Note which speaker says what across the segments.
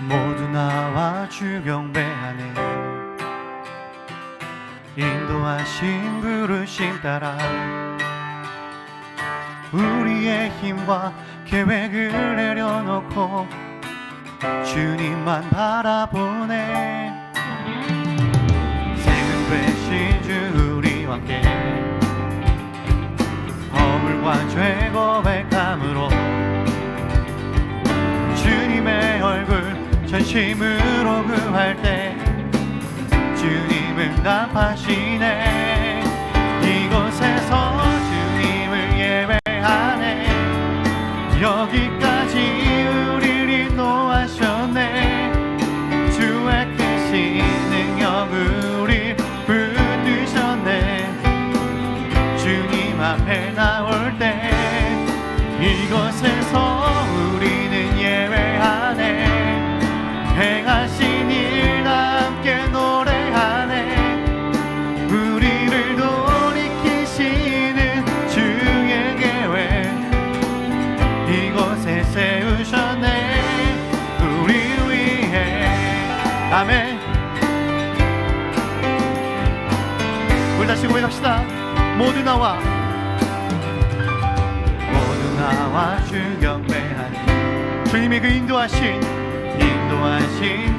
Speaker 1: 모두 나와 주 경배하네. 인도하신 부르심 따라 우리의 힘과 계획을 내려놓고 주님만 바라보네. 생명 되신 주 우리와 함께 허물과 죄 고백함으로 주님의 얼굴 전심으로 구할 때 주님 응답하시네. 이곳에서 주님을 예배하네. 여기까지 우리를 인도하셨네. 주의 크신 능력 우리 붙드셨네. 주님 앞에 나올 때 이곳에서 우리는 예배하네. 행하신 일 함께 노래하네. 우리를 돌이키시는 주의 계획 이곳에 세우셨네. 우리를 위해. 아멘. 우리 다시 고백합시다. 모두 나와 주 경배하니 주님이 그 인도하신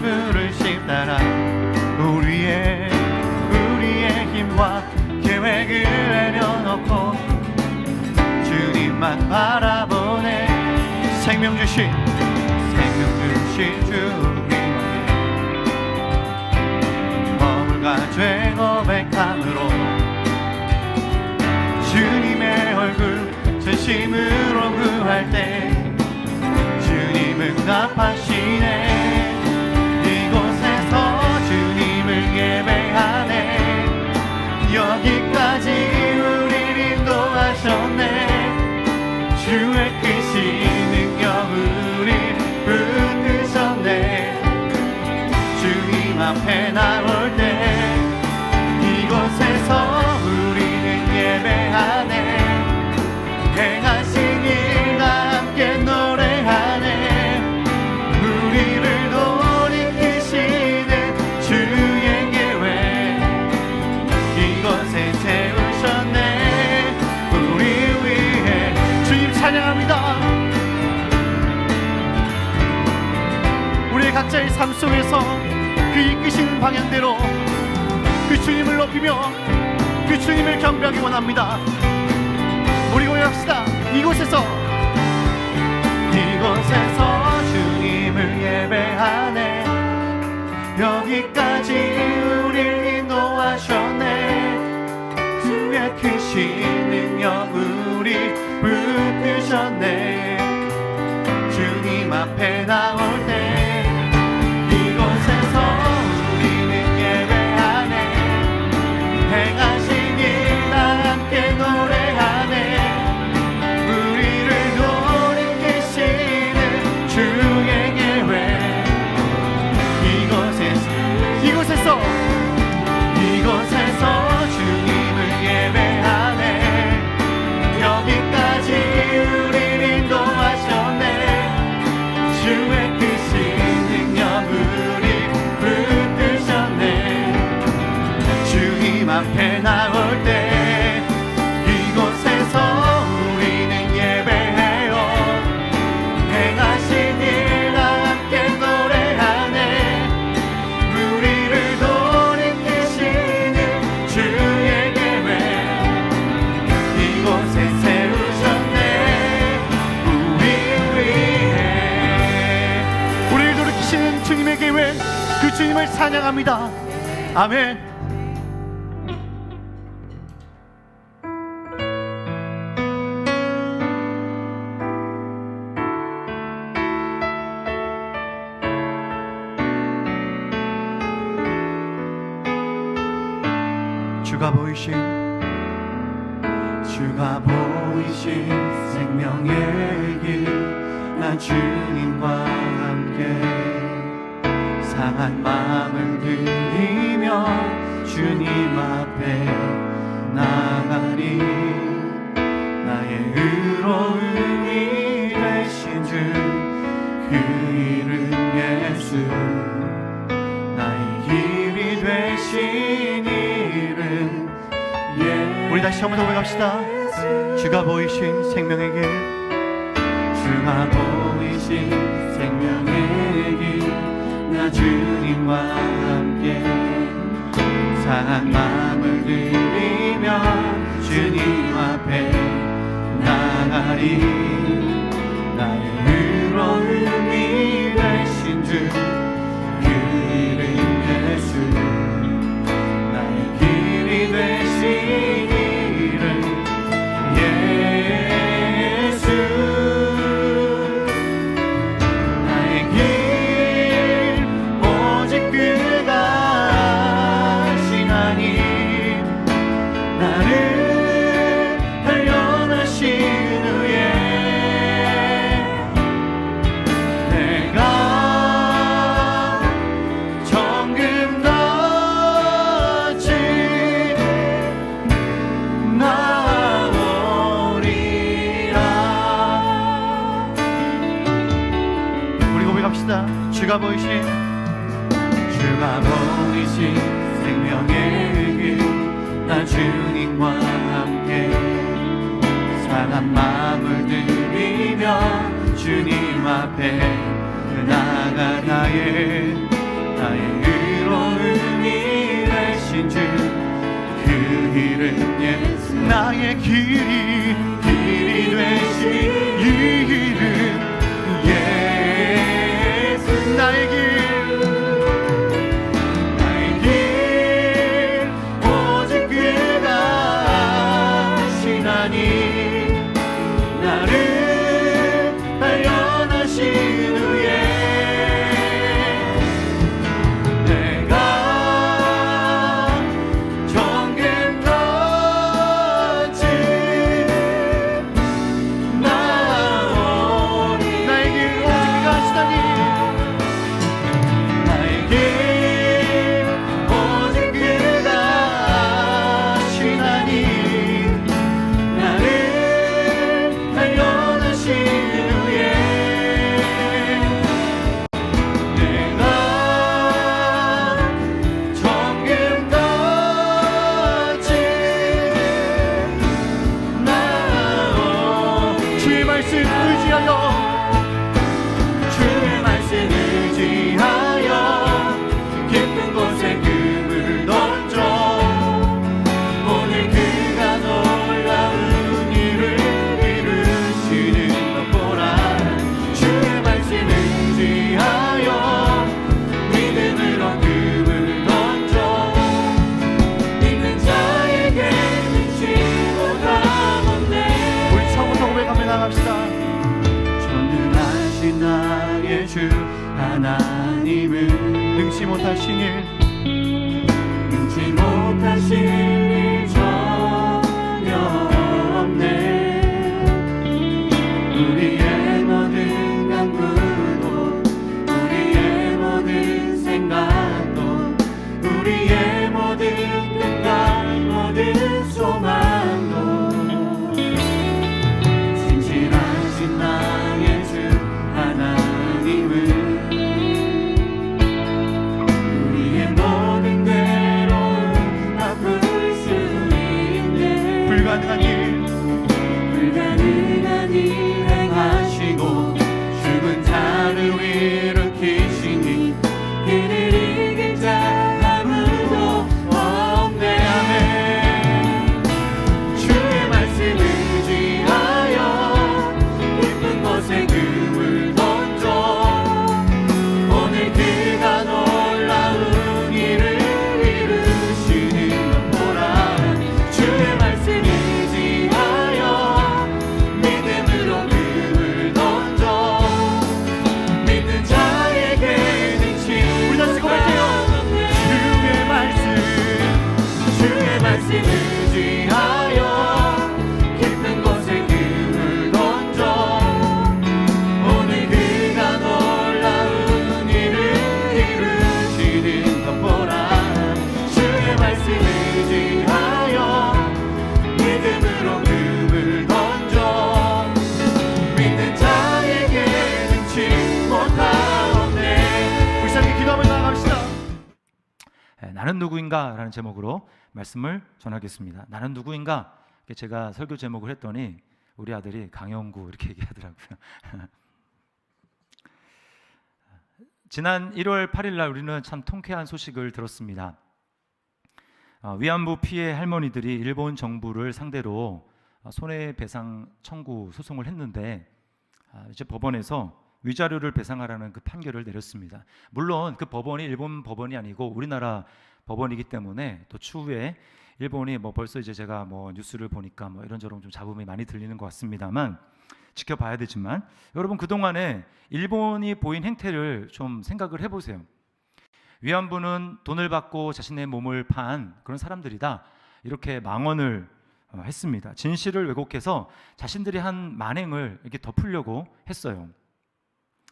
Speaker 1: 부르심 따라 우리의 힘과 계획을 내려놓고 주님만 바라보네. 생명 주신 주 허물과 죄 고백함으로 주님의 얼굴 전심으로 구할 때 주님 응답하시네. 이곳에서 주님을 예배하네. 여기까지 우리를 인도하셨네. 주의 크신 능력 우리 붙드셨네. 주님 앞에 나올 때 이곳에서 우리는 예배하네. 행하신 일 함께 노래하네. 우리를 돌이키시는 주의 계획 이곳에 세우셨네. 우리 위해. 주님 찬양합니다. 우리의 각자의 삶 속에서 그 이끄시는 방향대로 그 주님을 높이며 그 주님을 경배하기 원합니다. 우리 고백합시다. 이곳에서 주님을 예배하네. 여기까지 우리를 인도하셨네. 주의 크신 능력 우리 붙드셨네. 주님 앞에 나올 때 이곳에서 우리는 예배하네. 행하신 일 함께 노래하네. 이곳에서 주님을 예배하네. 여기까지 우리를 인도하셨네. 주의 크신 능력 우리 붙드셨네. 주님 앞에 나올 때 이곳에서 우리는 예배해요. 행하신 일 함께 노래하네. 우리를 주님의 계획 그 주님을 찬양합니다. 아멘. 주가 보이신 생명의 길 난 주님과 함께 상한 마음을 들이며 주님 앞에 나가리. 나의 의로움이 되신 주 그 이름 예수 예수 나의 길이 되신 이름
Speaker 2: 우리 다시 한번 더 고백합시다. 주가 보이신 생명의 길,
Speaker 1: 주가 보이신 생명의 길 나 주님과 함께 상한 마음을 들이며 주님 앞에 나가리 나의 의로움이 되신 주 그 이름 예수 나의 길이 되신 이름 예수 나의 길 오직 그가 하시나니 나를 단련하신 후에 내가 정금같이 나오리라.
Speaker 2: 우리 고백합시다. 주가 보이신
Speaker 1: 생명의 길 나 주님과 함께 상한 마음을 들이며 주님 앞에 나가 나의 의로움이 되신 주 그 이름 예수
Speaker 2: 나의 길이
Speaker 1: 되신 이름 예수 나의 길 나를 발견하신 후에 내가 정금같이 나오리
Speaker 2: 나의 길 오직 그가 하시다니
Speaker 1: 나의 길 오직 그가 하시나니 나를 단련하신 후에 내가 정금같이 나오
Speaker 2: 주의 말씀 의지하여
Speaker 1: 주의 말씀 의지하여 깊은 곳에 금을 던져 오늘 그가 놀라운 일을 이루시는 것 보라 주의 말씀 의지하여 믿음으로 금을 던져 믿는 자에게 능치 못함없네
Speaker 2: 우리 처음부터 고백하며 나갑시다.
Speaker 1: 전능하신 나의 주 하나님은
Speaker 2: 능치 못하신 일
Speaker 1: 능치 못하신 일 전혀 없네 우리의 모든 간구도 우리의 모든 생각도 우리의 모든 뜻과 모든 소망도 진실하신 나의 주 하나님은 우리의 모든 괴로움 아픔을
Speaker 3: 나는 누구인가? 라는 제목으로 말씀을 전하겠습니다. 나는 누구인가? 제가 설교 제목을 했더니 우리 아들이 강영구 이렇게 얘기하더라고요. 지난 1월 8일 날 우리는 참 통쾌한 소식을 들었습니다. 위안부 피해 할머니들이 일본 정부를 상대로 손해배상 청구 소송을 했는데 이제 법원에서 위자료를 배상하라는 그 판결을 내렸습니다. 물론 그 법원이 일본 법원이 아니고 우리나라 법원이기 때문에 또 추후에 일본이 벌써 이제 제가 뉴스를 보니까 이런저런 좀 잡음이 많이 들리는 것 같습니다만 지켜봐야 되지만, 여러분 그동안에 일본이 보인 행태를 좀 생각을 해보세요. 위안부는 돈을 받고 자신의 몸을 판 그런 사람들이다, 이렇게 망언을 했습니다. 진실을 왜곡해서 자신들이 한 만행을 이렇게 덮으려고 했어요.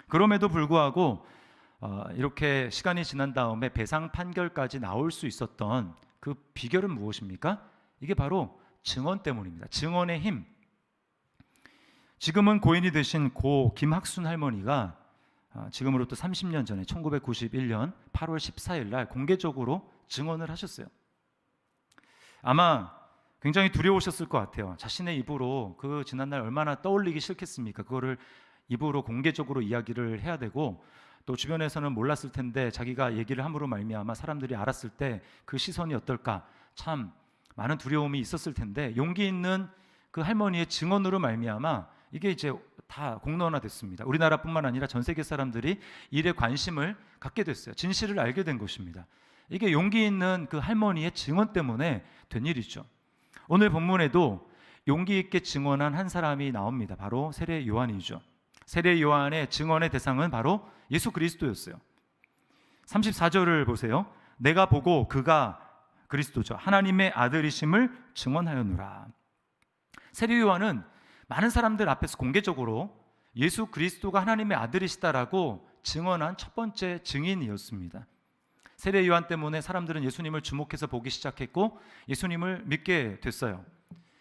Speaker 3: 그럼에도 불구하고 이렇게 시간이 지난 다음에 배상 판결까지 나올 수 있었던 그 비결은 무엇입니까? 이게 바로 증언 때문입니다. 증언의 힘. 지금은 고인이 되신 고 김학순 할머니가 지금으로부터 30년 전에 1991년 8월 14일 날 공개적으로 증언을 하셨어요. 아마 굉장히 두려우셨을 것 같아요. 자신의 입으로 그 지난날 얼마나 떠올리기 싫겠습니까? 그거를 입으로 공개적으로 이야기를 해야 되고, 또 주변에서는 몰랐을 텐데 자기가 얘기를 함으로 말미암아 사람들이 알았을 때 그 시선이 어떨까, 참 많은 두려움이 있었을 텐데 용기 있는 그 할머니의 증언으로 말미암아 이게 이제 다 공론화됐습니다. 우리나라뿐만 아니라 전 세계 사람들이 일에 관심을 갖게 됐어요. 진실을 알게 된 것입니다. 이게 용기 있는 그 할머니의 증언 때문에 된 일이죠. 오늘 본문에도 용기 있게 증언한 한 사람이 나옵니다. 바로 세례 요한이죠. 세례 요한의 증언의 대상은 바로 예수 그리스도였어요. 34절을 보세요. 내가 보고 그가 그리스도죠, 하나님의 아들이심을 증언하였노라. 세례 요한은 많은 사람들 앞에서 공개적으로 예수 그리스도가 하나님의 아들이시다라고 증언한 첫 번째 증인이었습니다. 세례 요한 때문에 사람들은 예수님을 주목해서 보기 시작했고 예수님을 믿게 됐어요.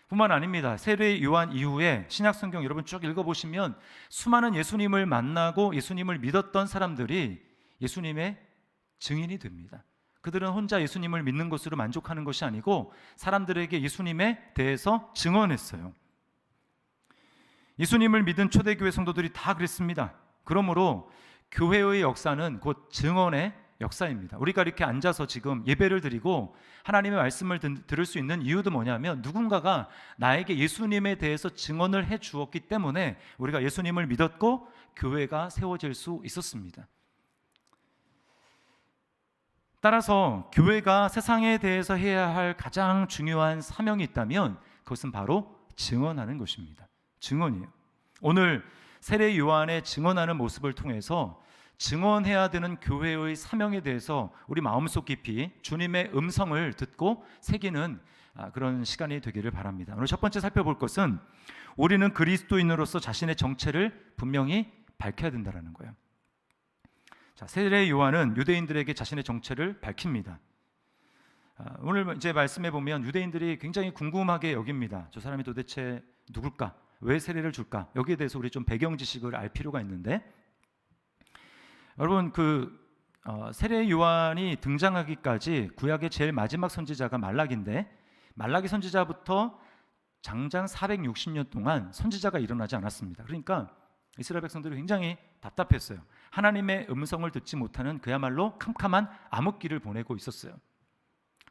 Speaker 3: 뿐만 아닙니다. 세례 요한 이후에 신약 성경 여러분 쭉 읽어보시면 수많은 예수님을 만나고 예수님을 믿었던 사람들이 예수님의 증인이 됩니다. 그들은 혼자 예수님을 믿는 것으로 만족하는 것이 아니고 사람들에게 예수님에 대해서 증언했어요. 예수님을 믿은 초대교회 성도들이 다 그랬습니다. 그러므로 교회의 역사는 곧 증언의 역사입니다. 우리가 이렇게 앉아서 지금 예배를 드리고 하나님의 말씀을 들을 수 있는 이유도 뭐냐면 누군가가 나에게 예수님에 대해서 증언을 해 주었기 때문에 우리가 예수님을 믿었고 교회가 세워질 수 있었습니다. 따라서 교회가 세상에 대해서 해야 할 가장 중요한 사명이 있다면 그것은 바로 증언하는 것입니다. 증언이에요. 오늘 세례 요한의 증언하는 모습을 통해서 증언해야 되는 교회의 사명에 대해서 우리 마음속 깊이 주님의 음성을 듣고 새기는 그런 시간이 되기를 바랍니다. 오늘 첫 번째 살펴볼 것은 우리는 그리스도인으로서 자신의 정체를 분명히 밝혀야 된다는 거예요. 자, 세례 요한은 유대인들에게 자신의 정체를 밝힙니다. 오늘 이제 말씀해 보면 유대인들이 굉장히 궁금하게 여깁니다. 저 사람이 도대체 누굴까? 왜 세례를 줄까? 여기에 대해서 우리 좀 배경 지식을 알 필요가 있는데, 여러분 세례 요한이 등장하기까지 구약의 제일 마지막 선지자가 말라기인데 말라기 선지자부터 장장 460년 동안 선지자가 일어나지 않았습니다. 그러니까 이스라엘 백성들이 굉장히 답답했어요. 하나님의 음성을 듣지 못하는 그야말로 캄캄한 암흑기를 보내고 있었어요.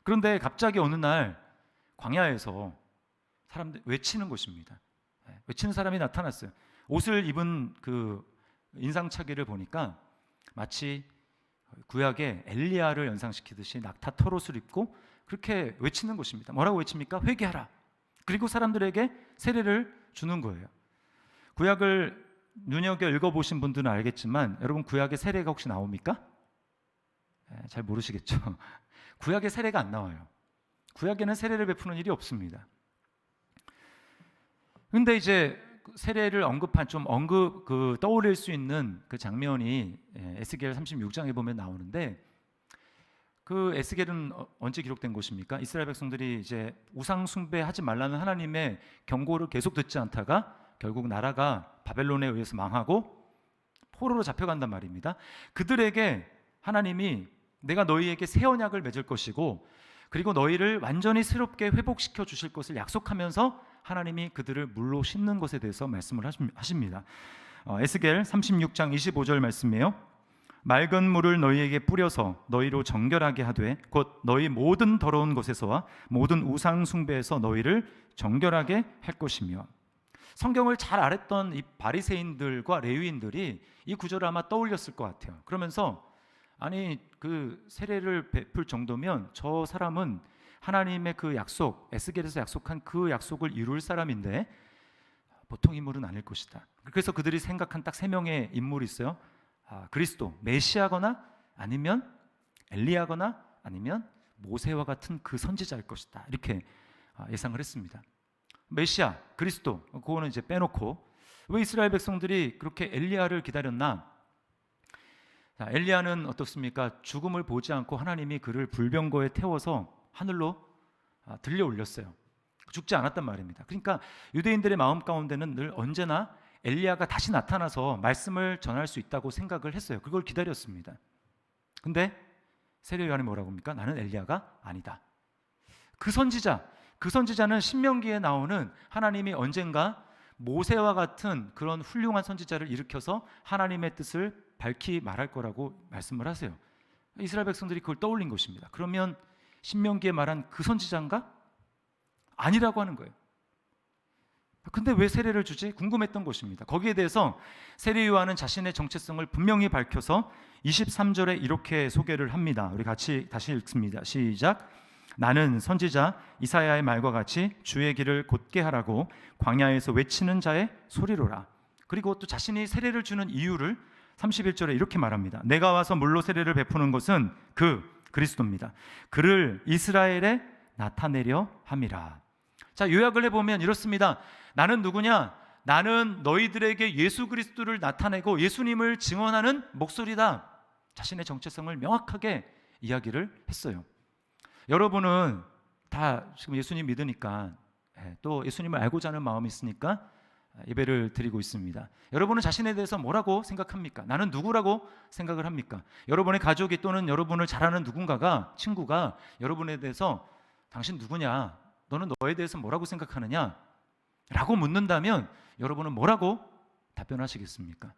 Speaker 3: 그런데 갑자기 어느 날 광야에서 사람들 외치는 것입니다. 외치는 사람이 나타났어요. 옷을 입은 그 인상착의를 보니까 마치 구약의 엘리야를 연상시키듯이 낙타 털옷을 입고 그렇게 외치는 것입니다. 뭐라고 외칩니까? 회개하라. 그리고 사람들에게 세례를 주는 거예요. 구약을 눈여겨 읽어보신 분들은 알겠지만 여러분 구약에 세례가 혹시 나옵니까? 잘 모르시겠죠. 구약에 세례가 안 나와요. 구약에는 세례를 베푸는 일이 없습니다. 근데 이제 세례를 언급한 떠올릴 수 있는 그 장면이 에스겔 36장에 보면 나오는데, 그 에스겔은 언제 기록된 것입니까? 이스라엘 백성들이 이제 우상 숭배하지 말라는 하나님의 경고를 계속 듣지 않다가 결국 나라가 바벨론에 의해서 망하고 포로로 잡혀간단 말입니다. 그들에게 하나님이 내가 너희에게 새 언약을 맺을 것이고 그리고 너희를 완전히 새롭게 회복시켜 주실 것을 약속하면서 하나님이 그들을 물로 씻는 것에 대해서 말씀을 하십니다. 에스겔 36장 25절 말씀이에요. 맑은 물을 너희에게 뿌려서 너희로 정결하게 하되 곧 너희 모든 더러운 것에서와 모든 우상 숭배에서 너희를 정결하게 할 것이며. 성경을 잘 알았던 이 바리새인들과 레위인들이 이 구절을 아마 떠올렸을 것 같아요. 그러면서 아니 그 세례를 베풀 정도면 저 사람은 하나님의 그 약속, 에스겔에서 약속한 그 약속을 이룰 사람인데 보통 인물은 아닐 것이다. 그래서 그들이 생각한 딱 세 명의 인물이 있어요. 그리스도, 메시아거나 아니면 엘리야거나 아니면 모세와 같은 그 선지자일 것이다. 이렇게 예상을 했습니다. 메시아, 그리스도, 그거는 이제 빼놓고 왜 이스라엘 백성들이 그렇게 엘리야를 기다렸나? 엘리야는 어떻습니까? 죽음을 보지 않고 하나님이 그를 불병거에 태워서 하늘로 들려 올렸어요. 죽지 않았단 말입니다. 그러니까 유대인들의 마음 가운데는 늘 언제나 엘리야가 다시 나타나서 말씀을 전할 수 있다고 생각을 했어요. 그걸 기다렸습니다. 근데 세례 요한이 뭐라고 합니까? 나는 엘리야가 아니다. 그 선지자는 신명기에 나오는 하나님이 언젠가 모세와 같은 그런 훌륭한 선지자를 일으켜서 하나님의 뜻을 밝히 말할 거라고 말씀을 하세요. 이스라엘 백성들이 그걸 떠올린 것입니다. 그러면 신명기에 말한 그 선지자인가? 아니라고 하는 거예요. 근데 왜 세례를 주지? 궁금했던 것입니다. 거기에 대해서 세례 요한은 자신의 정체성을 분명히 밝혀서 23절에 이렇게 소개를 합니다. 우리 같이 다시 읽습니다. 시작. 나는 선지자 이사야의 말과 같이 주의 길을 곧게 하라고 광야에서 외치는 자의 소리로라. 그리고 또 자신이 세례를 주는 이유를 31절에 이렇게 말합니다. 내가 와서 물로 세례를 베푸는 것은 그리스도입니다. 그를 이스라엘에 나타내려 함이라. 자, 요약을 해보면 이렇습니다. 나는 누구냐? 나는 너희들에게 예수 그리스도를 나타내고 예수님을 증언하는 목소리다. 자신의 정체성을 명확하게 이야기를 했어요. 여러분은 다 지금 예수님 믿으니까 또 예수님을 알고자 하는 마음이 있으니까 예배를 드리고 있습니다. 여러분은 자신에 대해서 뭐라고 생각합니까? 나는 누구라고 생각을 합니까? 여러분의 가족이 또는 여러분을 잘 아는 누군가가, 친구가 여러분에 대해서 당신 누구냐? 너는 너에 대해서 뭐라고 생각하느냐? 라고 묻는다면 여러분은 뭐라고 답변하시겠습니까?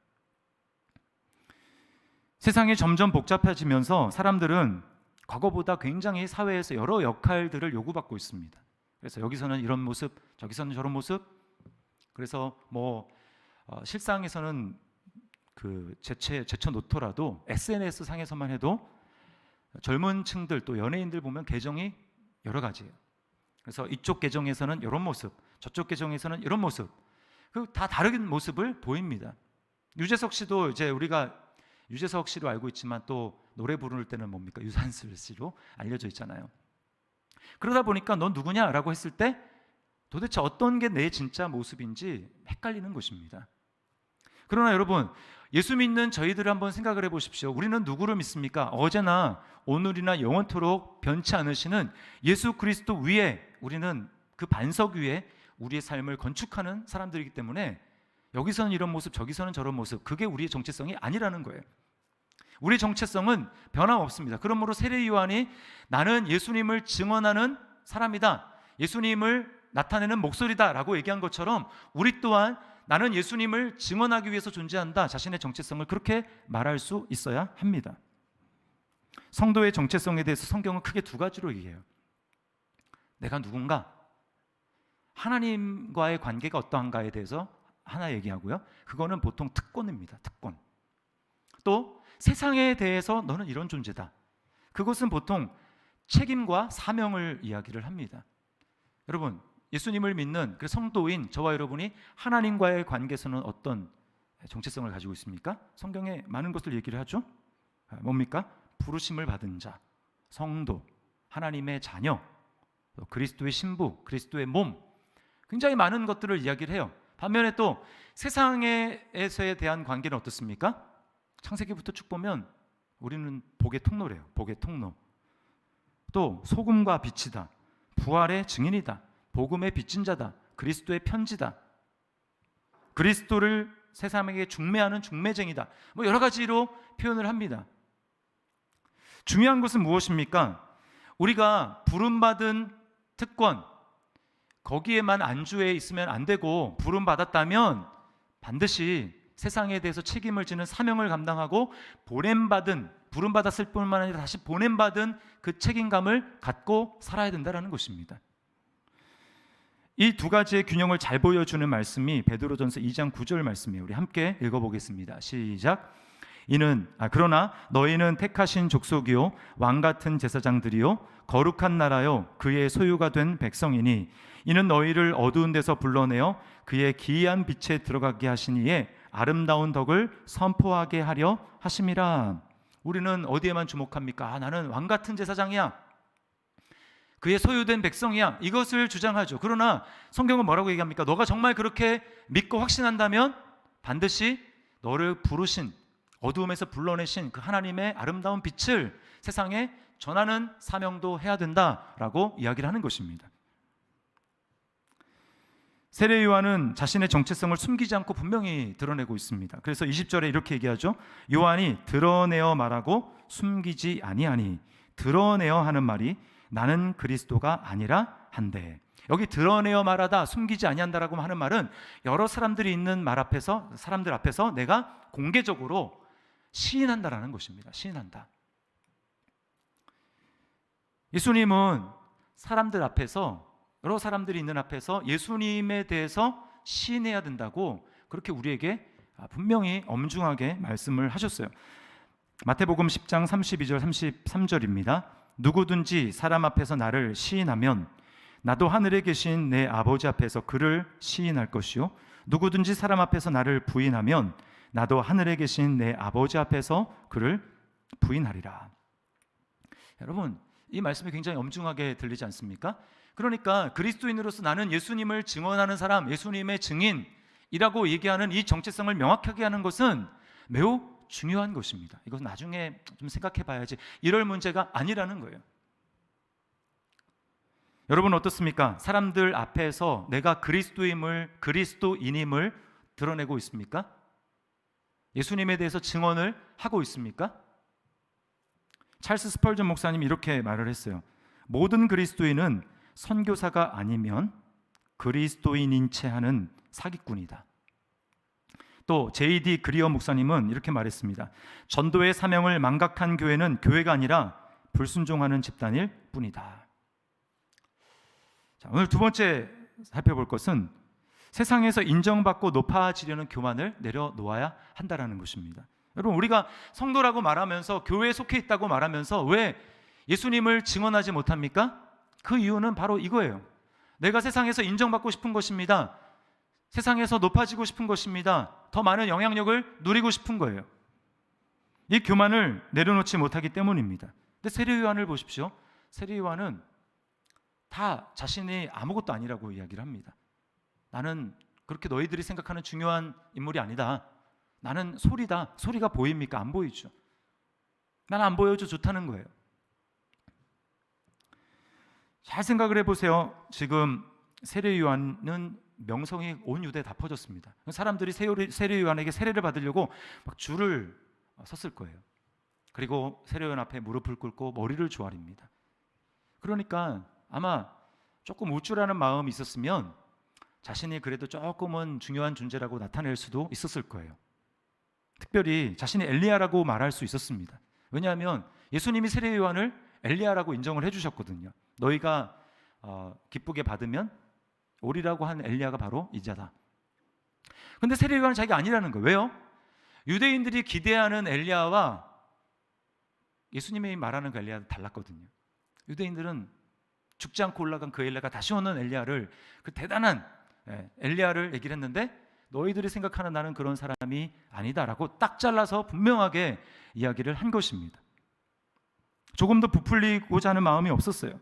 Speaker 3: 세상이 점점 복잡해지면서 사람들은 과거보다 굉장히 사회에서 여러 역할들을 요구받고 있습니다. 그래서 여기서는 이런 모습, 저기서는 저런 모습. 그래서 실상에서는 그 제쳐 놓더라도 SNS 상에서만 해도 젊은 층들 또 연예인들 보면 계정이 여러 가지예요. 그래서 이쪽 계정에서는 이런 모습, 저쪽 계정에서는 이런 모습, 그 다 다른 모습을 보입니다. 유재석 씨도 이제 우리가 유재석 씨로 알고 있지만 또 노래 부를 때는 뭡니까? 유산슬 씨로 알려져 있잖아요. 그러다 보니까 넌 누구냐라고 했을 때 도대체 어떤 게 내 진짜 모습인지 헷갈리는 것입니다. 그러나 여러분, 예수 믿는 저희들을 한번 생각을 해보십시오. 우리는 누구를 믿습니까? 어제나 오늘이나 영원토록 변치 않으시는 예수 그리스도 위에, 우리는 그 반석 위에 우리의 삶을 건축하는 사람들이기 때문에 여기서는 이런 모습, 저기서는 저런 모습, 그게 우리의 정체성이 아니라는 거예요. 우리의 정체성은 변함없습니다. 그러므로 세례 요한이 나는 예수님을 증언하는 사람이다, 예수님을 나타내는 목소리다 라고 얘기한 것처럼 우리 또한 나는 예수님을 증언하기 위해서 존재한다, 자신의 정체성을 그렇게 말할 수 있어야 합니다. 성도의 정체성에 대해서 성경은 크게 두 가지로 얘기해요. 내가 누군가, 하나님과의 관계가 어떠한가에 대해서 하나 얘기하고요, 그거는 보통 특권입니다. 특권. 또 세상에 대해서 너는 이런 존재다, 그것은 보통 책임과 사명을 이야기를 합니다. 여러분, 예수님을 믿는 그 성도인 저와 여러분이 하나님과의 관계에서는 어떤 정체성을 가지고 있습니까? 성경에 많은 것을 얘기를 하죠. 뭡니까? 부르심을 받은 자, 성도, 하나님의 자녀, 그리스도의 신부, 그리스도의 몸, 굉장히 많은 것들을 이야기를 해요. 반면에 또 세상에서에 대한 관계는 어떻습니까? 창세기부터 쭉 보면 우리는 복의 통로래요. 복의 통로. 또 소금과 빛이다, 부활의 증인이다, 복음의 빚진 자다, 그리스도의 편지다, 그리스도를 세상에게 중매하는 중매쟁이다, 여러 가지로 표현을 합니다. 중요한 것은 무엇입니까? 우리가 부름받은 특권, 거기에만 안주해 있으면 안 되고, 부름받았다면 반드시 세상에 대해서 책임을 지는 사명을 감당하고, 부름받았을 뿐만 아니라 다시 보냄받은 그 책임감을 갖고 살아야 된다는 것입니다. 이 두 가지의 균형을 잘 보여주는 말씀이 베드로전서 2장 9절 말씀이에요. 우리 함께 읽어보겠습니다. 시작. 그러나 너희는 택하신 족속이요 왕 같은 제사장들이요 거룩한 나라요 그의 소유가 된 백성이니 이는 너희를 어두운 데서 불러내어 그의 기이한 빛에 들어가게 하신 이에 아름다운 덕을 선포하게 하려 하심이라. 우리는 어디에만 주목합니까? 나는 왕 같은 제사장이야, 그의 소유된 백성이야, 이것을 주장하죠. 그러나 성경은 뭐라고 얘기합니까? 너가 정말 그렇게 믿고 확신한다면 반드시 너를 부르신, 어두움에서 불러내신 그 하나님의 아름다운 빛을 세상에 전하는 사명도 해야 된다라고 이야기를 하는 것입니다. 세례 요한은 자신의 정체성을 숨기지 않고 분명히 드러내고 있습니다. 그래서 20절에 이렇게 얘기하죠. 요한이 드러내어 말하고 숨기지 아니하니, 드러내어 하는 말이 나는 그리스도가 아니라 한데, 여기 드러내어 말하다, 숨기지 아니한다라고 하는 말은 여러 사람들이 있는 사람들 앞에서 내가 공개적으로 시인한다라는 것입니다. 시인한다. 예수님은 여러 사람들이 있는 앞에서 예수님에 대해서 시인해야 된다고 그렇게 우리에게 분명히 엄중하게 말씀을 하셨어요. 마태복음 10장 32절 33절입니다. 누구든지 사람 앞에서 나를 시인하면 나도 하늘에 계신 내 아버지 앞에서 그를 시인할 것이요 누구든지 사람 앞에서 나를 부인하면 나도 하늘에 계신 내 아버지 앞에서 그를 부인하리라. 여러분, 이 말씀이 굉장히 엄중하게 들리지 않습니까? 그러니까 그리스도인으로서 나는 예수님을 증언하는 사람, 예수님의 증인이라고 얘기하는 이 정체성을 명확하게 하는 것은 매우 중요한 것입니다. 이것은 나중에 좀 생각해 봐야지 이럴 문제가 아니라는 거예요. 여러분 어떻습니까? 사람들 앞에서 내가 그리스도인임을 드러내고 있습니까? 예수님에 대해서 증언을 하고 있습니까? 찰스 스펄전 목사님이 이렇게 말을 했어요. 모든 그리스도인은 선교사가 아니면 그리스도인인 채 하는 사기꾼이다. 또 J.D. 그리어 목사님은 이렇게 말했습니다. 전도의 사명을 망각한 교회는 교회가 아니라 불순종하는 집단일 뿐이다. 자, 오늘 두 번째 살펴볼 것은 세상에서 인정받고 높아지려는 교만을 내려놓아야 한다는 것입니다. 여러분, 우리가 성도라고 말하면서 교회에 속해 있다고 말하면서 왜 예수님을 증언하지 못합니까? 그 이유는 바로 이거예요. 내가 세상에서 인정받고 싶은 것입니다. 세상에서 높아지고 싶은 것입니다. 더 많은 영향력을 누리고 싶은 거예요. 이 교만을 내려놓지 못하기 때문입니다. 근데 세례 요한을 보십시오. 세례 요한은 다 자신이 아무것도 아니라고 이야기를 합니다. 나는 그렇게 너희들이 생각하는 중요한 인물이 아니다. 나는 소리다. 소리가 보입니까? 안 보이죠. 나는 안 보여줘 좋다는 거예요. 잘 생각을 해보세요. 지금 세례 요한은 명성이 온 유대에 다 퍼졌습니다. 사람들이 세례 요한에게 세례를 받으려고 막 줄을 섰을 거예요. 그리고 세례 요한 앞에 무릎을 꿇고 머리를 조아립니다. 그러니까 아마 조금 우쭐하는 마음이 있었으면 자신이 그래도 조금은 중요한 존재라고 나타낼 수도 있었을 거예요. 특별히 자신이 엘리야라고 말할 수 있었습니다. 왜냐하면 예수님이 세례 요한을 엘리야라고 인정을 해주셨거든요. 너희가 기쁘게 받으면 오리라고 한 엘리야가 바로 이자다. 근데 세례 요한은 자기가 아니라는 거예요. 왜요? 유대인들이 기대하는 엘리야와 예수님이 말하는 그 엘리야는 달랐거든요. 유대인들은 죽지 않고 올라간 그 엘리야가 다시 오는 엘리야를, 그 대단한 엘리야를 얘기를 했는데 너희들이 생각하는 나는 그런 사람이 아니다라고 딱 잘라서 분명하게 이야기를 한 것입니다. 조금 더 부풀리고자 하는 마음이 없었어요.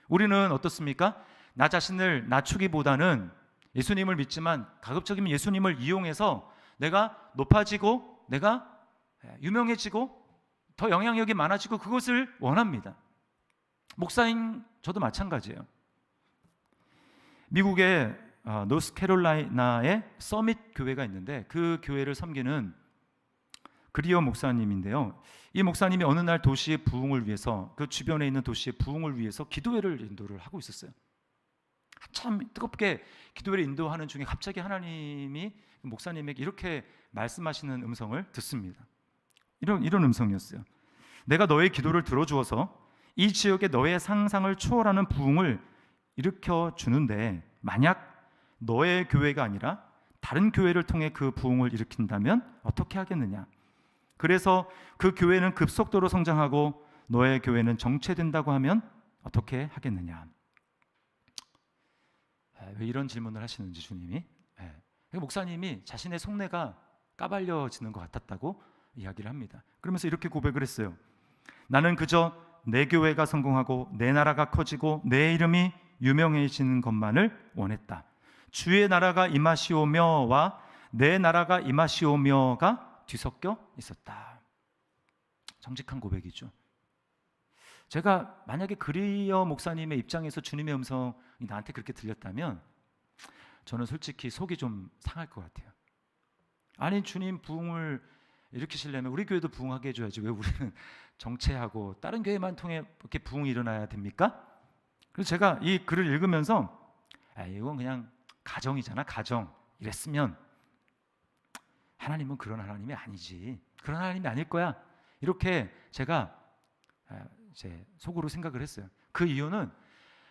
Speaker 3: 우리는 어떻습니까? 나 자신을 낮추기보다는 예수님을 믿지만 가급적이면 예수님을 이용해서 내가 높아지고 내가 유명해지고 더 영향력이 많아지고 그것을 원합니다. 목사인 저도 마찬가지예요. 미국의 노스캐롤라이나의 서밋 교회가 있는데 그 교회를 섬기는 그리어 목사님인데요. 이 목사님이 어느 날 도시의 부흥을 위해서, 그 주변에 있는 도시의 부흥을 위해서 기도회를 인도를 하고 있었어요. 한참 뜨겁게 기도회를 인도하는 중에 갑자기 하나님이 목사님에게 이렇게 말씀하시는 음성을 듣습니다. 이런 음성이었어요. 내가 너의 기도를 들어주어서 이 지역에 너의 상상을 초월하는 부흥을 일으켜 주는데, 만약 너의 교회가 아니라 다른 교회를 통해 그 부흥을 일으킨다면 어떻게 하겠느냐? 그래서 그 교회는 급속도로 성장하고 너의 교회는 정체된다고 하면 어떻게 하겠느냐? 왜 이런 질문을 하시는지 주님이, 목사님이 자신의 속내가 까발려지는 것 같았다고 이야기를 합니다. 그러면서 이렇게 고백을 했어요. 나는 그저 내 교회가 성공하고 내 나라가 커지고 내 이름이 유명해지는 것만을 원했다. 주의 나라가 임하시오며와 내 나라가 임하시오며가 뒤섞여 있었다. 정직한 고백이죠. 제가 만약에 그리어 목사님의 입장에서 주님의 음성이 나한테 그렇게 들렸다면 저는 솔직히 속이 좀 상할 것 같아요. 아니, 주님 부흥을 일으키시려면 우리 교회도 부흥하게 해줘야지 왜 우리는 정체하고 다른 교회만 통해 이렇게 부흥이 일어나야 됩니까? 그래서 제가 이 글을 읽으면서 이건 그냥 가정이잖아, 가정. 이랬으면 하나님은 그런 하나님이 아니지, 그런 하나님이 아닐 거야, 이렇게 제가 속으로 생각을 했어요. 그 이유는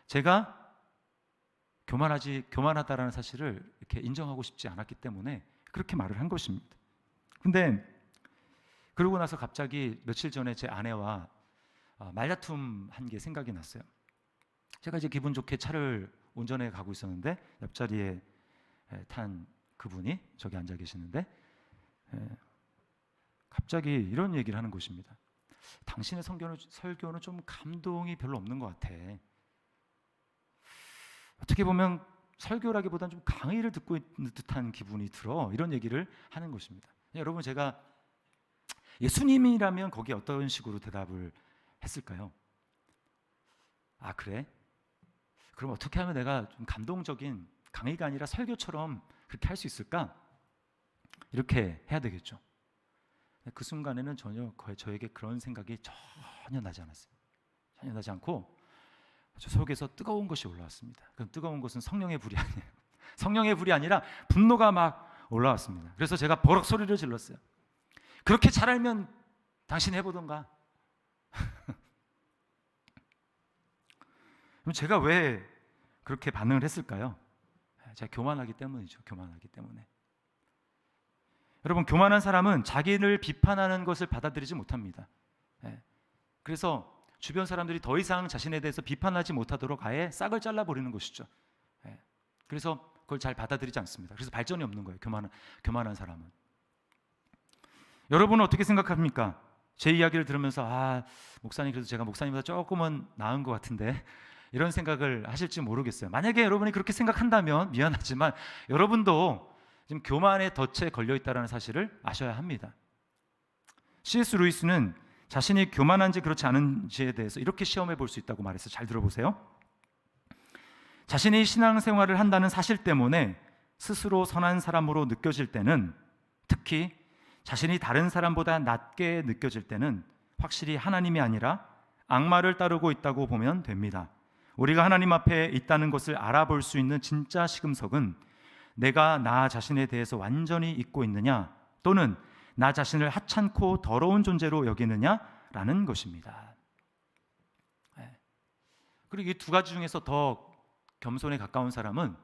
Speaker 3: 제가 교만하다라는 사실을 이렇게 인정하고 싶지 않았기 때문에 그렇게 말을 한 것입니다. 근데 그러고 나서 갑자기 며칠 전에 제 아내와 말다툼 한 게 생각이 났어요. 제가 이제 기분 좋게 차를 운전해 가고 있었는데 옆자리에 탄 그분이 저기 앉아 계시는데 갑자기 이런 얘기를 하는 것입니다. 당신의 설교는 좀 감동이 별로 없는 것 같아. 어떻게 보면 설교라기보다는 좀 강의를 듣고 있는 듯한 기분이 들어. 이런 얘기를 하는 것입니다. 여러분, 제가 예수님이라면 거기에 어떤 식으로 대답을 했을까요? 아, 그래? 그럼 어떻게 하면 내가 좀 감동적인 강의가 아니라 설교처럼 그렇게 할 수 있을까? 이렇게 해야 되겠죠. 그 순간에는 전혀 저에게 그런 생각이 전혀 나지 않았어요. 전혀 나지 않고 저 속에서 뜨거운 것이 올라왔습니다. 그 뜨거운 것은 성령의 불이 아니에요. 성령의 불이 아니라 분노가 막 올라왔습니다. 그래서 제가 버럭 소리를 질렀어요. 그렇게 잘 알면 당신 해보던가. 그럼 제가 왜 그렇게 반응을 했을까요? 제가 교만하기 때문이죠. 교만하기 때문에. 여러분, 교만한 사람은 자기를 비판하는 것을 받아들이지 못합니다. 그래서 주변 사람들이 더 이상 자신에 대해서 비판하지 못하도록 아예 싹을 잘라버리는 것이죠. 그래서 그걸 잘 받아들이지 않습니다. 그래서 발전이 없는 거예요. 교만한 사람은. 여러분은 어떻게 생각합니까? 제 이야기를 들으면서 목사님, 그래도 제가 목사님보다 조금은 나은 것 같은데, 이런 생각을 하실지 모르겠어요. 만약에 여러분이 그렇게 생각한다면 미안하지만 여러분도 지금 교만의 덫에 걸려있다는 사실을 아셔야 합니다. C.S. 루이스는 자신이 교만한지 그렇지 않은지에 대해서 이렇게 시험해 볼 수 있다고 말해서 잘 들어보세요. 자신이 신앙생활을 한다는 사실 때문에 스스로 선한 사람으로 느껴질 때는, 특히 자신이 다른 사람보다 낮게 느껴질 때는 확실히 하나님이 아니라 악마를 따르고 있다고 보면 됩니다. 우리가 하나님 앞에 있다는 것을 알아볼 수 있는 진짜 시금석은 내가 나 자신에 대해서 완전히 잊고 있느냐, 또는 나 자신을 하찮고 더러운 존재로 여기느냐라는 것입니다. 그리고 이 두 가지 중에서 더 겸손에 가까운 사람은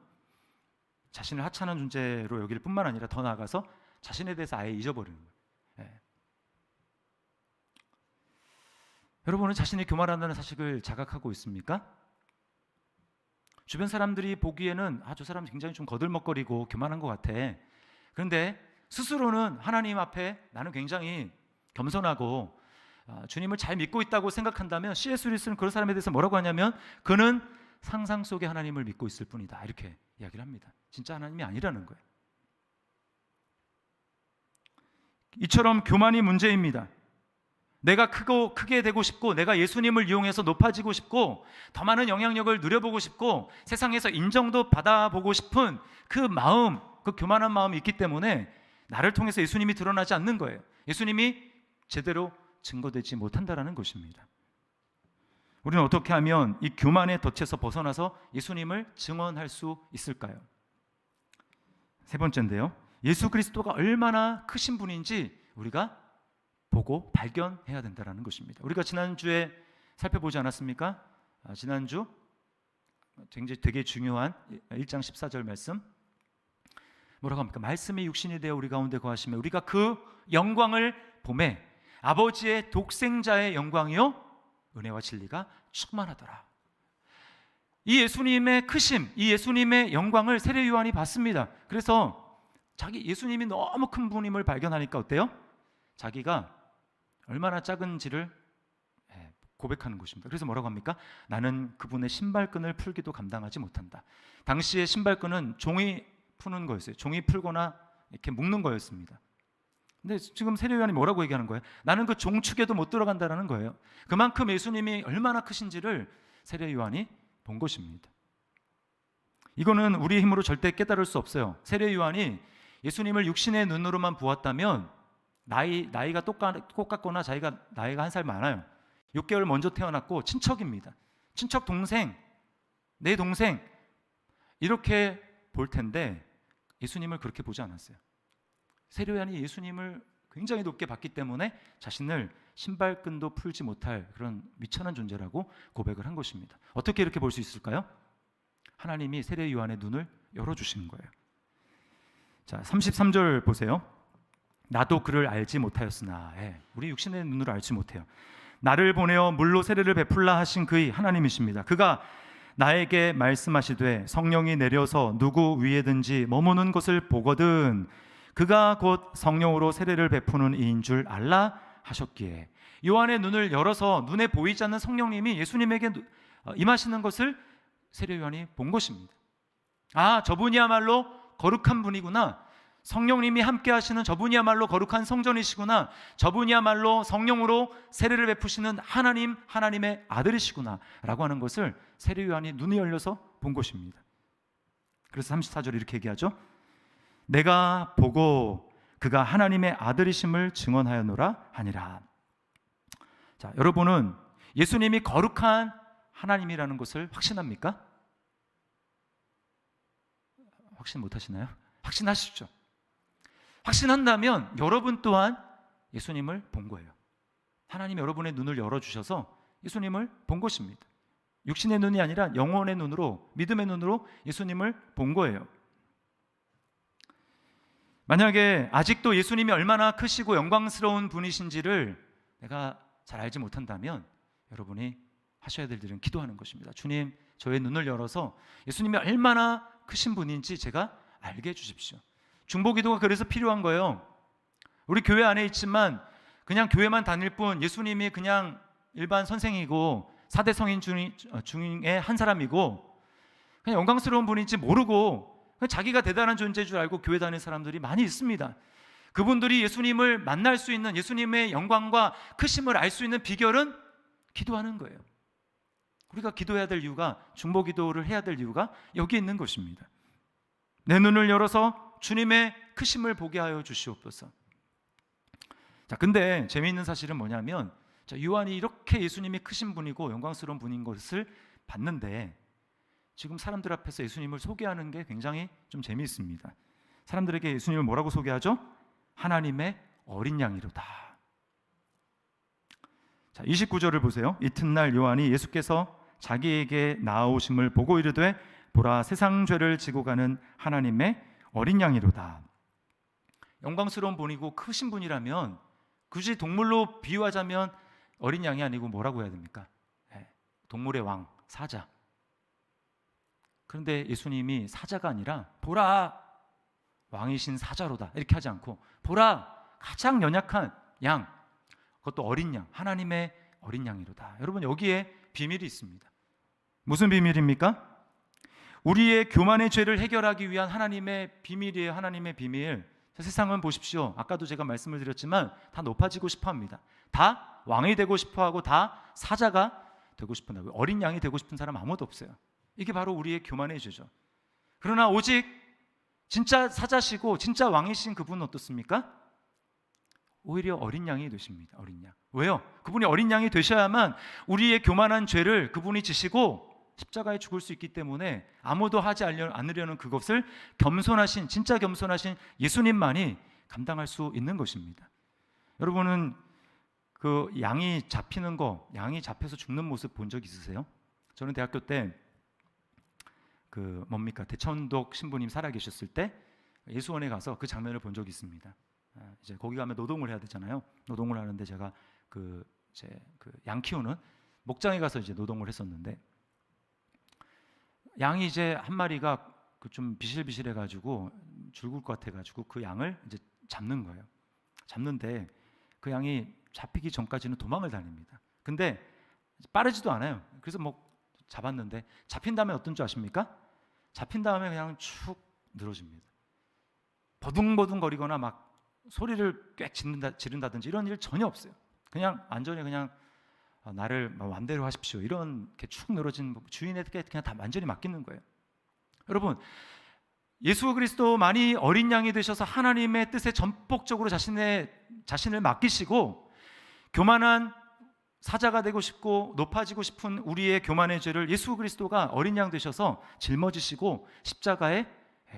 Speaker 3: 자신을 하찮은 존재로 여길 뿐만 아니라 더 나아가서 자신에 대해서 아예 잊어버리는 거예요. 여러분은 자신이 교만한다는 사실을 자각하고 있습니까? 주변 사람들이 보기에는 저 사람 굉장히 좀 거들먹거리고 교만한 것 같아. 그런데 스스로는 하나님 앞에 나는 굉장히 겸손하고 주님을 잘 믿고 있다고 생각한다면, C.S. 루이스는 그런 사람에 대해서 뭐라고 하냐면, 그는 상상 속의 하나님을 믿고 있을 뿐이다, 이렇게 이야기를 합니다. 진짜 하나님이 아니라는 거예요. 이처럼 교만이 문제입니다. 내가 크게 되고 싶고, 내가 예수님을 이용해서 높아지고 싶고, 더 많은 영향력을 누려보고 싶고, 세상에서 인정도 받아보고 싶은 그 마음, 그 교만한 마음이 있기 때문에 나를 통해서 예수님이 드러나지 않는 거예요. 예수님이 제대로 증거되지 못한다라는 것입니다. 우리는 어떻게 하면 이 교만의 덫에서 벗어나서 예수님을 증언할 수 있을까요? 세 번째인데요, 예수 그리스도가 얼마나 크신 분인지 우리가 보고 발견해야 된다는 것입니다. 우리가 지난주에 살펴보지 않았습니까? 지난주 굉장히 되게 중요한 1장 14절 말씀 뭐라고 합니까? 말씀이 육신이 되어 우리 가운데 거하시며 우리가 그 영광을 보매 아버지의 독생자의 영광이요 은혜와 진리가 충만하더라. 이 예수님의 크심, 이 예수님의 영광을 세례 요한이 봤습니다. 그래서 자기 예수님이 너무 큰 분임을 발견하니까 어때요? 자기가 얼마나 작은지를 고백하는 것입니다. 그래서 뭐라고 합니까? 나는 그분의 신발끈을 풀기도 감당하지 못한다. 당시의 신발끈은 종이 푸는 거였어요. 종이 풀거나 이렇게 묶는 거였습니다. 근데 지금 세례 요한이 뭐라고 얘기하는 거예요? 나는 그 종축에도 못 들어간다라는 거예요. 그만큼 예수님이 얼마나 크신지를 세례 요한이 본 것입니다. 이거는 우리의 힘으로 절대 깨달을 수 없어요. 세례 요한이 예수님을 육신의 눈으로만 보았다면 나이가 똑같거나 자기가 나이가 한 살 많아요. 6개월 먼저 태어났고 친척입니다. 친척 동생, 내 동생 이렇게 볼 텐데 예수님을 그렇게 보지 않았어요. 세례 요한이 예수님을 굉장히 높게 봤기 때문에 자신을 신발끈도 풀지 못할 그런 미천한 존재라고 고백을 한 것입니다. 어떻게 이렇게 볼 수 있을까요? 하나님이 세례 요한의 눈을 열어주시는 거예요. 자, 33절 보세요. 나도 그를 알지 못하였으나, 우리 육신의 눈으로 알지 못해요. 나를 보내어 물로 세례를 베풀라 하신 그의 하나님이십니다. 그가 나에게 말씀하시되 성령이 내려서 누구 위에든지 머무는 것을 보거든 그가 곧 성령으로 세례를 베푸는 이인 줄 알라 하셨기에, 요한의 눈을 열어서 눈에 보이지 않는 성령님이 예수님에게 임하시는 것을 세례 요한이 본 것입니다. 아, 저분이야말로 거룩한 분이구나. 성령님이 함께 하시는 저분이야말로 거룩한 성전이시구나. 저분이야말로 성령으로 세례를 베푸시는 하나님의 아들이시구나 라고 하는 것을 세례 요한이 눈이 열려서 본 것입니다. 그래서 34절 이렇게 얘기하죠. 내가 보고 그가 하나님의 아들이심을 증언하였노라 하니라. 자, 여러분은 예수님이 거룩한 하나님이라는 것을 확신합니까? 확신 못하시나요? 확신하시죠. 확신한다면 여러분 또한 예수님을 본 거예요. 하나님 여러분의 눈을 열어주셔서 예수님을 본 것입니다. 육신의 눈이 아니라 영혼의 눈으로, 믿음의 눈으로 예수님을 본 거예요. 만약에 아직도 예수님이 얼마나 크시고 영광스러운 분이신지를 내가 잘 알지 못한다면 여러분이 하셔야 될 일은 기도하는 것입니다. 주님, 저의 눈을 열어서 예수님이 얼마나 크신 분인지 제가 알게 해주십시오. 중보기도가 그래서 필요한 거예요. 우리 교회 안에 있지만 그냥 교회만 다닐 뿐 예수님이 그냥 일반 선생이고 4대 성인 중에 한 사람이고 그냥 영광스러운 분인지 모르고 자기가 대단한 존재인 줄 알고 교회 다니는 사람들이 많이 있습니다. 그분들이 예수님을 만날 수 있는, 예수님의 영광과 크심을 알 수 있는 비결은 기도하는 거예요. 우리가 기도해야 될 이유가, 중보기도를 해야 될 이유가 여기 있는 것입니다. 내 눈을 열어서 주님의 크심을 보게 하여 주시옵소서. 자, 근데 재미있는 사실은 뭐냐면, 요한이 이렇게 예수님이 크신 분이고 영광스러운 분인 것을 봤는데 지금 사람들 앞에서 예수님을 소개하는 게 굉장히 좀 재미있습니다. 사람들에게 예수님을 뭐라고 소개하죠? 하나님의 어린 양이로다. 자, 29절을 보세요. 이튿날 요한이 예수께서 자기에게 나아오심을 보고 이르되 보라, 세상 죄를 지고 가는 하나님의 어린 양이로다. 영광스러운 분이고 크신 분이라면 굳이 동물로 비유하자면 어린 양이 아니고 뭐라고 해야 됩니까? 동물의 왕, 사자. 그런데 예수님이 사자가 아니라 보라, 왕이신 사자로다 이렇게 하지 않고 보라, 가장 연약한 양, 그것도 어린 양, 하나님의 어린 양이로다. 여러분, 여기에 비밀이 있습니다. 무슨 비밀입니까? 우리의 교만의 죄를 해결하기 위한 하나님의 비밀이에요. 하나님의 비밀. 세상은 보십시오. 아까도 제가 말씀을 드렸지만 다 높아지고 싶어합니다. 다 왕이 되고 싶어하고 다 사자가 되고 싶은다고요. 어린 양이 되고 싶은 사람 아무도 없어요. 이게 바로 우리의 교만의 죄죠. 그러나 오직 진짜 사자시고 진짜 왕이신 그분은 어떻습니까? 오히려 어린 양이 되십니다. 어린 양. 왜요? 그분이 어린 양이 되셔야만 우리의 교만한 죄를 그분이 지시고 십자가에 죽을 수 있기 때문에 아무도 하지 않으려는 그것을 겸손하신, 진짜 겸손하신 예수님만이 감당할 수 있는 것입니다. 여러분은 그 양이 잡히는 거, 양이 잡혀서 죽는 모습 본 적 있으세요? 저는 대학교 때 그 뭡니까, 대천독 신부님 살아계셨을 때 예수원에 가서 그 장면을 본 적이 있습니다. 이제 거기 가면 노동을 해야 되잖아요. 노동을 하는데 제가 그 양 키우는 목장에 가서 이제 노동을 했었는데, 양이 이제 한 마리가 그 좀 비실비실해가지고 죽을 것 같아가지고 그 양을 이제 잡는 거예요. 잡는데 그 양이 잡히기 전까지는 도망을 다닙니다. 근데 빠르지도 않아요. 그래서 뭐 잡았는데, 잡힌 다음에 어떤 줄 아십니까? 잡힌 다음에 그냥 축 늘어집니다. 버둥버둥 거리거나 막 소리를 꽥 지른다든지 이런 일 전혀 없어요. 그냥 완전히 그냥 나를 마음대로 하십시오, 이렇게 축 늘어진 주인에게 그냥 다 완전히 맡기는 거예요. 여러분, 예수 그리스도만이 어린 양이 되셔서 하나님의 뜻에 전폭적으로 자신을 맡기시고 교만한 사자가 되고 싶고 높아지고 싶은 우리의 교만의 죄를 예수 그리스도가 어린 양 되셔서 짊어지시고 십자가에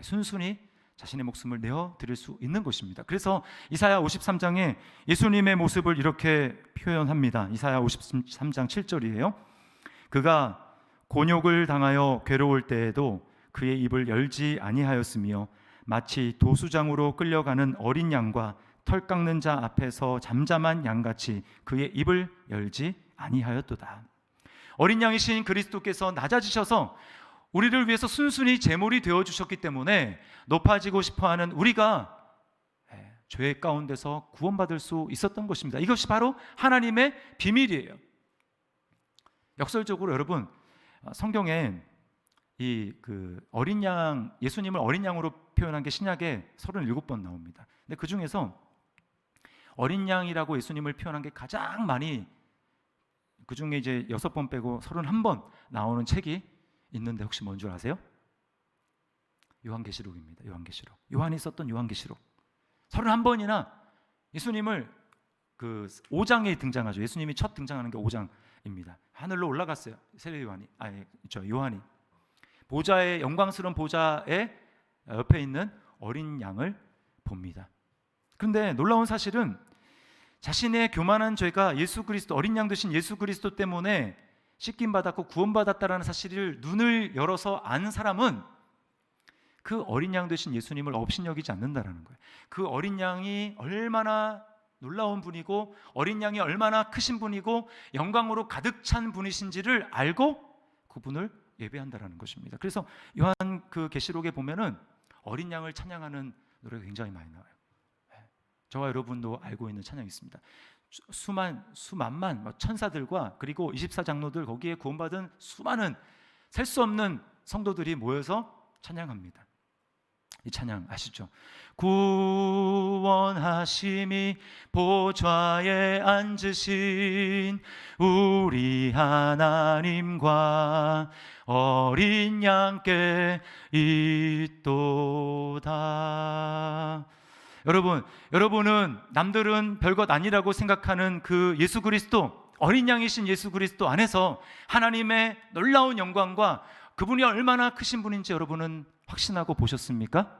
Speaker 3: 순순히 자신의 목숨을 내어 드릴 수 있는 것입니다. 그래서 이사야 53장에 예수님의 모습을 이렇게 표현합니다. 이사야 53장 7절이에요. 그가 곤욕을 당하여 괴로울 때에도 그의 입을 열지 아니하였으며 마치 도수장으로 끌려가는 어린 양과 털 깎는 자 앞에서 잠잠한 양같이 그의 입을 열지 아니하였도다. 어린 양이신 그리스도께서 낮아지셔서 우리를 위해서 순순히 제물이 되어주셨기 때문에 높아지고 싶어하는 우리가 죄 가운데서 구원받을 수 있었던 것입니다. 이것이 바로 하나님의 비밀이에요. 역설적으로 여러분, 성경에 이 어린 양, 예수님을 어린 양으로 표현한 게 신약에 37번 나옵니다. 근데 그 중에서 어린 양이라고 예수님을 표현한 게 가장 많이, 그 중에 이제 6번 빼고 31번 나오는 책이 있는데 혹시 뭔 줄 아세요? 요한계시록입니다. 요한계시록. 요한이 썼던 요한계시록. 31번이나 예수님을 그 5장에 등장하죠. 예수님이 첫 등장하는 게 5장입니다. 하늘로 올라갔어요. 세례 요한이, 요한이 보좌의, 영광스러운 보좌의 옆에 있는 어린 양을 봅니다. 그런데 놀라운 사실은 자신의 교만한 죄가 예수 그리스도, 어린 양 되신 예수 그리스도 때문에 씻김 받았고 구원받았다라는 사실을 눈을 열어서 아는 사람은 그 어린 양 되신 예수님을 업신여기지 않는다라는 거예요. 그 어린 양이 얼마나 놀라운 분이고 어린 양이 얼마나 크신 분이고 영광으로 가득 찬 분이신지를 알고 그분을 예배한다라는 것입니다. 그래서 요한 그 계시록에 보면은 어린 양을 찬양하는 노래가 굉장히 많이 나와요. 저와 여러분도 알고 있는 찬양이 있습니다. 수만만 천사들과 그리고 24장로들, 거기에 구원받은 수많은 셀 수 없는 성도들이 모여서 찬양합니다. 이 찬양 아시죠? 구원하심이 보좌에 앉으신 우리 하나님과 어린 양께 있도다. 여러분은 남들은 별것 아니라고 생각하는 그 예수 그리스도, 어린 양이신 예수 그리스도 안에서 하나님의 놀라운 영광과 그분이 얼마나 크신 분인지 여러분은 확신하고 보셨습니까?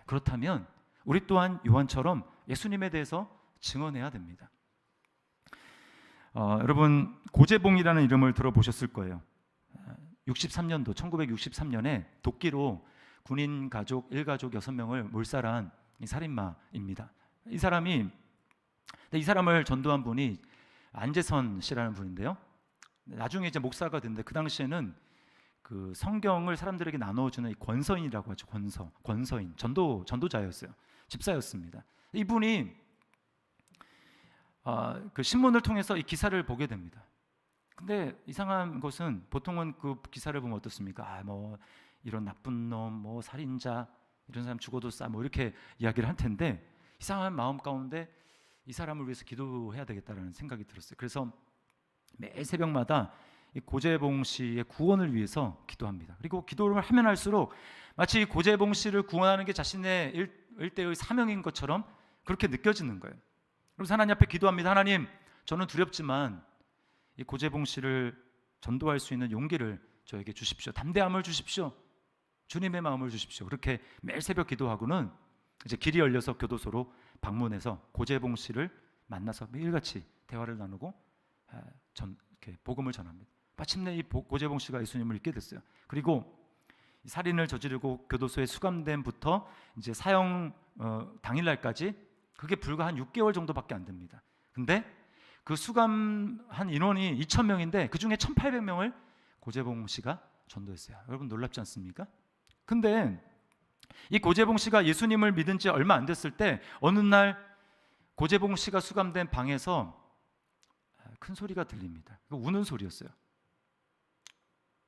Speaker 3: 그렇다면 우리 또한 요한처럼 예수님에 대해서 증언해야 됩니다. 여러분, 고재봉이라는 이름을 들어보셨을 거예요. 1963년에 도끼로 군인 가족, 일가족 6명을 몰살한 살인마입니다. 이 사람을 전도한 분이 안재선 씨라는 분인데요. 나중에 이제 목사가 됐는데 그 당시에는 그 성경을 사람들에게 나눠주는 권서인이라고 하죠. 권서인, 전도자였어요. 집사였습니다. 이분이 그 신문을 통해서 이 기사를 보게 됩니다. 근데 이상한 것은 보통은 그 기사를 보면 어떻습니까? 이런 나쁜 놈, 살인자, 이런 사람 죽어도 싸, 이렇게 이야기를 할 텐데 이상한 마음 가운데 이 사람을 위해서 기도해야 되겠다라는 생각이 들었어요. 그래서 매 새벽마다 이 고재봉 씨의 구원을 위해서 기도합니다. 그리고 기도를 하면 할수록 마치 이 고재봉 씨를 구원하는 게 자신의 일대의 사명인 것처럼 그렇게 느껴지는 거예요. 그래서 하나님 앞에 기도합니다. 하나님, 저는 두렵지만 이 고재봉 씨를 전도할 수 있는 용기를 저에게 주십시오. 담대함을 주십시오. 주님의 마음을 주십시오. 그렇게 매일 새벽 기도하고는 이제 길이 열려서 교도소로 방문해서 고재봉 씨를 만나서 매일같이 대화를 나누고 이렇게 복음을 전합니다. 마침내 이 고재봉 씨가 예수님을 믿게 됐어요. 그리고 살인을 저지르고 교도소에 수감된부터 이제 사형 당일날까지 그게 불과 한 6개월 정도밖에 안 됩니다. 근데 그 수감한 인원이 2,000명인데 그 중에 1,800명을 고재봉 씨가 전도했어요. 여러분 놀랍지 않습니까? 근데 이 고재봉 씨가 예수님을 믿은 지 얼마 안 됐을 때 어느 날 고재봉 씨가 수감된 방에서 큰 소리가 들립니다. 우는 소리였어요.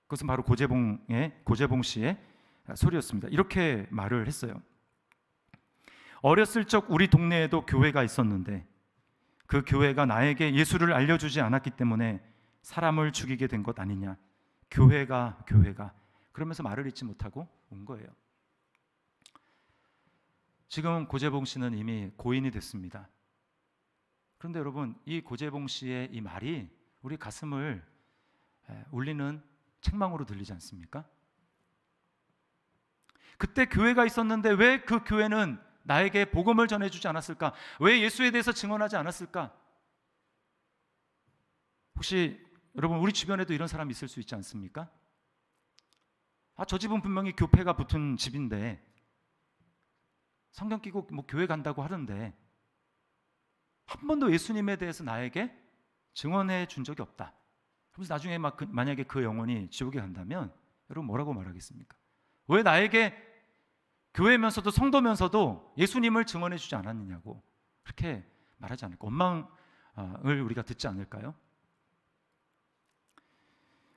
Speaker 3: 그것은 바로 고재봉 씨의 소리였습니다. 이렇게 말을 했어요. 어렸을 적 우리 동네에도 교회가 있었는데 그 교회가 나에게 예수를 알려주지 않았기 때문에 사람을 죽이게 된 것 아니냐. 교회가 그러면서 말을 잇지 못하고 온 거예요. 지금 고재봉 씨는 이미 고인이 됐습니다. 그런데 여러분, 이 고재봉 씨의 이 말이 우리 가슴을 울리는 책망으로 들리지 않습니까? 그때 교회가 있었는데 왜 그 교회는 나에게 복음을 전해주지 않았을까? 왜 예수에 대해서 증언하지 않았을까? 혹시 여러분 우리 주변에도 이런 사람이 있을 수 있지 않습니까? 저 집은 분명히 교패가 붙은 집인데 성경 끼고 뭐 교회 간다고 하는데 한 번도 예수님에 대해서 나에게 증언해 준 적이 없다. 그래서 나중에 만약에 그 영혼이 지옥에 간다면 여러분 뭐라고 말하겠습니까? 왜 나에게 교회면서도 성도면서도 예수님을 증언해 주지 않았느냐고 그렇게 말하지 않을까? 원망을 우리가 듣지 않을까요?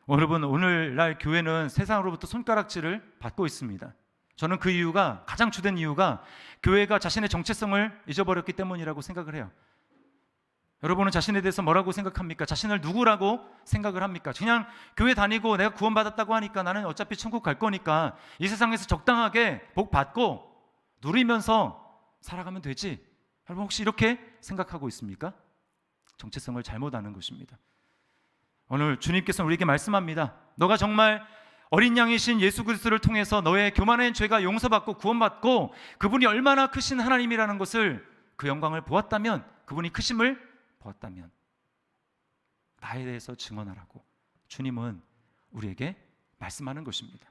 Speaker 3: 여러분, 오늘날 교회는 세상으로부터 손가락질을 받고 있습니다. 저는 그 이유가, 가장 주된 이유가 교회가 자신의 정체성을 잊어버렸기 때문이라고 생각을 해요. 여러분은 자신에 대해서 뭐라고 생각합니까? 자신을 누구라고 생각을 합니까? 그냥 교회 다니고 내가 구원받았다고 하니까 나는 어차피 천국 갈 거니까 이 세상에서 적당하게 복 받고 누리면서 살아가면 되지. 여러분 혹시 이렇게 생각하고 있습니까? 정체성을 잘못 아는 것입니다. 오늘 주님께서는 우리에게 말씀합니다. 너가 정말 어린 양이신 예수 그리스도를 통해서 너의 교만한 죄가 용서받고 구원받고 그분이 얼마나 크신 하나님이라는 것을, 그 영광을 보았다면, 그분이 크심을 보았다면 나에 대해서 증언하라고 주님은 우리에게 말씀하는 것입니다.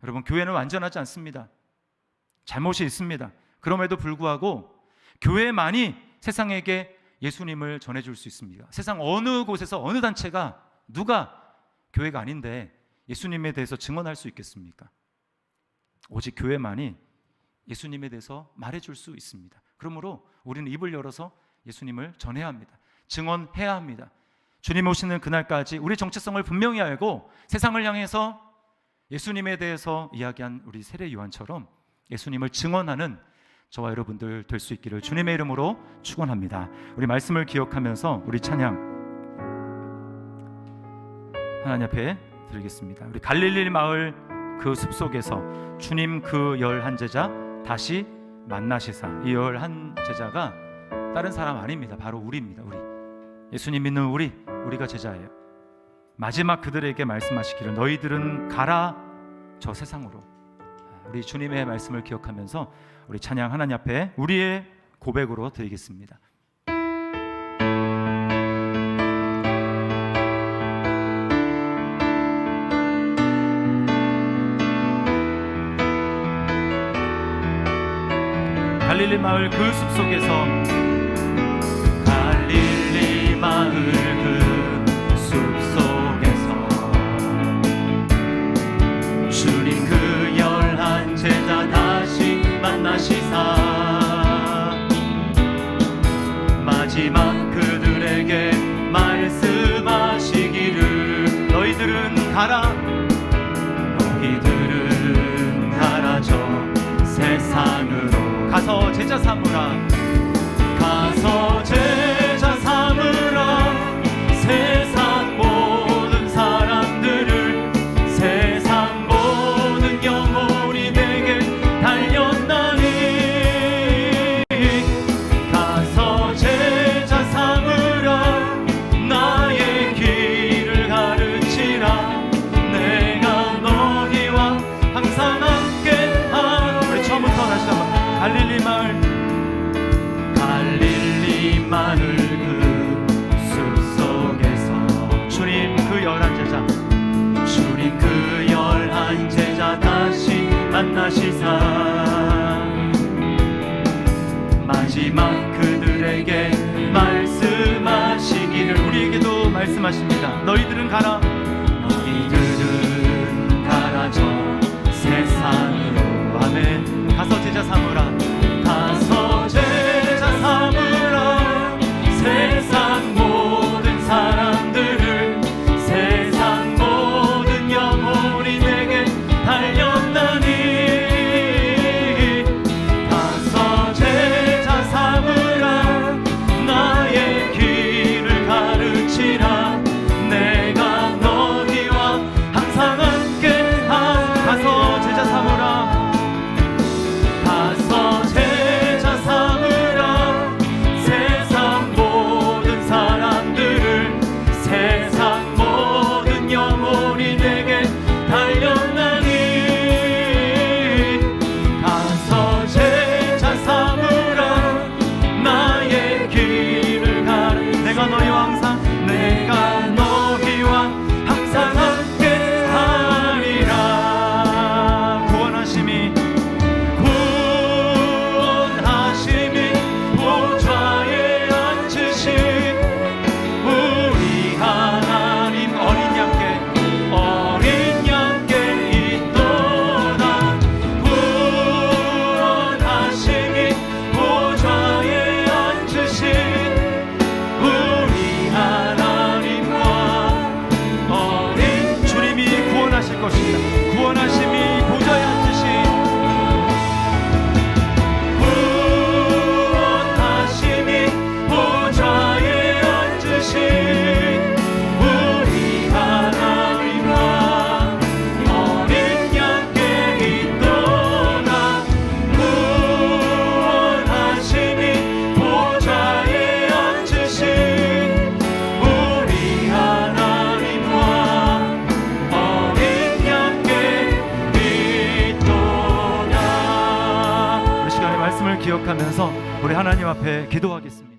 Speaker 3: 여러분, 교회는 완전하지 않습니다. 잘못이 있습니다. 그럼에도 불구하고 교회만이 세상에게 예수님을 전해줄 수 있습니다. 세상 어느 곳에서 어느 단체가 누가 교회가 아닌데 예수님에 대해서 증언할 수 있겠습니까? 오직 교회만이 예수님에 대해서 말해줄 수 있습니다. 그러므로 우리는 입을 열어서 예수님을 전해야 합니다. 증언해야 합니다. 주님 오시는 그날까지 우리 정체성을 분명히 알고 세상을 향해서 예수님에 대해서 이야기한 우리 세례 요한처럼 예수님을 증언하는 저와 여러분들 될 수 있기를 주님의 이름으로 축원합니다. 우리 말씀을 기억하면서 우리 찬양 하나님 앞에 드리겠습니다. 우리 갈릴리 마을 그 숲속에서 주님 그 11제자 다시 만나시사. 이 11제자가 다른 사람 아닙니다. 바로 우리입니다. 우리 예수님 믿는 우리가 제자예요. 마지막 그들에게 말씀하시기를 너희들은 가라 저 세상으로. 우리 주님의 말씀을 기억하면서 우리 찬양 하나님 앞에 우리의 고백으로 드리겠습니다. 갈릴리 마을 그 숲속에서
Speaker 1: 갈릴리 마을 그 숲속에서 주님 그 11제자 다시 만나시사 마지막 그들에게 말씀하시기를 너희들은 가라 저 세상으로 가서 제자 삼으라 세상 모든 사람 마지막 그들에게 말씀하시기를
Speaker 3: 우리에게도 말씀하십니다. 너희들은 가라.
Speaker 1: 너희들은 가라 저 세상으로
Speaker 3: 아멘. 가서 제자 삼으라.
Speaker 1: 가서 제자 삼으라 세상 모든 사람들을 세상 모든 영혼이 내게 달렸나니 가서 제자 삼으라 나의 길을 가르치라 내가 너희와 항상 함께하라
Speaker 3: 가서 제자 삼으라.
Speaker 1: 가서 제자 삼으라 세상 모든 사람들을 세상 모든 영혼이 내게 달렸나니 가서 제자 삼으라 나의 길을 가르
Speaker 3: 내가 너희와 항상
Speaker 1: 내가 너희와 항상 함께하리라
Speaker 3: 구원하심이
Speaker 1: 보좌에 앉으신 우리 하나님 어린 양께 있도다 구원하심이 보좌에 앉으신 우리 하나님과 어린
Speaker 3: 주님이 구원하실 것입니다. 구원하심이 보좌에 앉으신
Speaker 1: 구원하심이 보좌에 앉으신 우리 하나님과 어린 양께 있도다 구원하심이 보좌에 앉으신 우리 하나님과 어린 양께 있도다
Speaker 3: 우리 시간의 말씀을 기억하면서 우리 하나님 앞에 기도하겠습니다.